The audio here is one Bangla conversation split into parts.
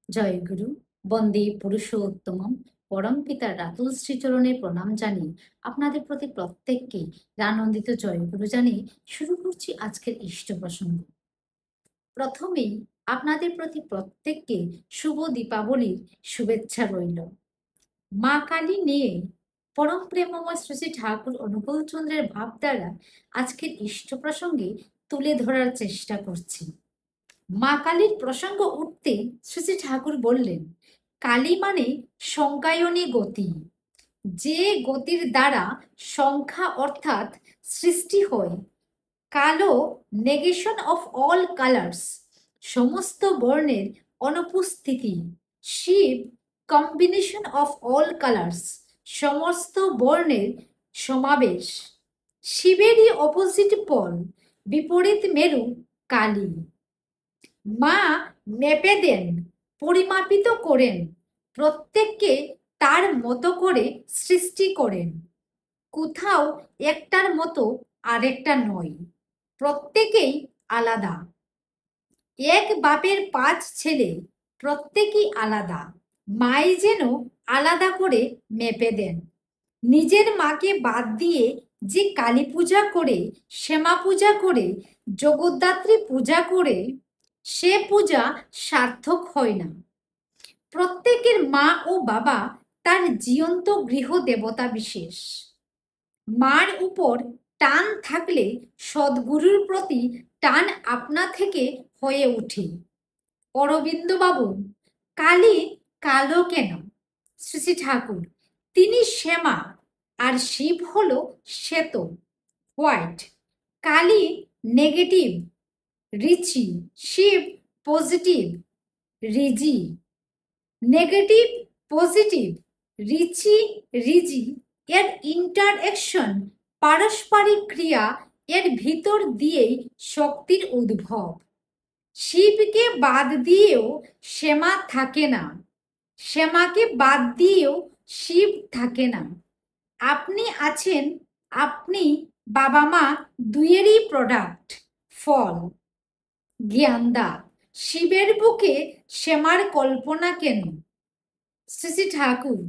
জয় গুরু, বন্দে পুরুষোত্তমম, পরম পিতার রাতুল শ্রীচরণে প্রণাম জানিয়ে আপনাদের প্রতি প্রত্যেককে আনন্দিত জয়গুরু জানিয়ে শুরু করছি আজকের ইষ্ট প্রসঙ্গ। প্রথমেই আপনাদের প্রতি প্রত্যেককে শুভ দীপাবলির শুভেচ্ছা রইল। মা কালী নিয়ে পরম প্রেমময় শ্রী শ্রী ঠাকুর অনুকূল চন্দ্রের ভাব দ্বারা আজকের ইষ্ট প্রসঙ্গে তুলে ধরার চেষ্টা করছি। মা কালীর প্রসঙ্গ উঠতে শ্রী শ্রী ঠাকুর বললেন, কালী মানে সংখ্যায়নী গতি, যে গতির দ্বারা সংখ্যা অর্থাৎ সৃষ্টি হয়। কালো নেগেশন অফ অল কালার্স, সমস্ত বর্ণের অনুপস্থিতি। শিব কম্বিনেশন অফ অল কালার্স, সমস্ত বর্ণের সমাবেশ। শিবেরই অপোজিট পল, বিপরীত মেরু কালী। মা মেপে দেন, পরিমাপিত করেন, প্রত্যেককে তার মতো করে সৃষ্টি করেন। কোথাও একটার মতো আরেকটা নয়, প্রত্যেকেই আলাদা। এক বাপের 5 ছেলে, প্রত্যেকেই আলাদা। মাই যেন আলাদা করে মেপে দেন। নিজের মাকে বাদ দিয়ে যে কালী পূজা করে, শ্যামা পূজা করে, জগদ্ধাত্রী পূজা করে, সে পূজা সার্থক হয় না। প্রত্যেকের মা ও বাবা তার জীবন্ত গৃহ দেবতা বিশেষ। মার উপর টান থাকলে সদ্গুরুর প্রতি টান আপনা থেকে হয়ে ওঠে। অরবিন্দ বাবু, কালী কালো কেন? শ্রী শ্রী ঠাকুর, তিনি শ্যামা আর শিব হলো শ্বেত, হোয়াইট। কালী নেগেটিভ, রিচি, শিব পজিটিভ, রিজি। নেগেটিভ পজিটিভ, রিচি রিজি এর ইন্টারঅ্যাকশন, পারস্পরিক ক্রিয়া, এর ভিতর দিয়েই শক্তির উদ্ভব। শিবকে বাদ দিয়েও শ্যামা থাকে না, শ্যামাকে বাদ দিয়েও শিব থাকে না। আপনি আছেন, আপনি বাবা মা দুইয়েরই প্রোডাক্ট, ফল। জ্ঞানদা, শিবের বুকে শ্যামার কল্পনা কেন? শ্রী শ্রী ঠাকুর,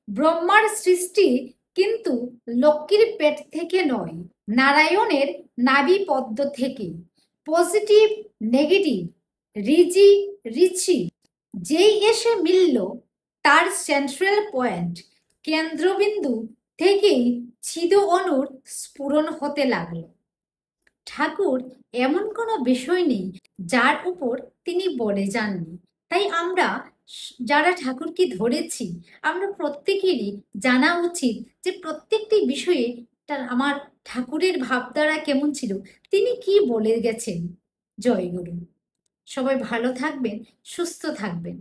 ব্রহ্মার সৃষ্টি কিন্তু লক্ষ্মীর পেট থেকে নয়, নারায়ণের নাভি পদ্ম থেকে। পজিটিভ নেগেটিভ, রিজি রিচি যেই এসে মিলল, তার সেন্ট্রাল পয়েন্ট, কেন্দ্রবিন্দু থেকেই ছিদ অনুর স্ফুরণ হতে লাগলো। ঠাকুর এমন কোনো বিষয় নেই যার উপর তিনি বলে যাননি। তাই আমরা যারা ঠাকুরকে ধরেছি, আমরা প্রত্যেকেরই জানা উচিত যে প্রত্যেকটি বিষয়ে আমার ঠাকুরের ভাবধারা কেমন ছিল, তিনি কি বলে গেছেন। জয় গুরু। সবাই ভালো থাকবেন, সুস্থ থাকবেন।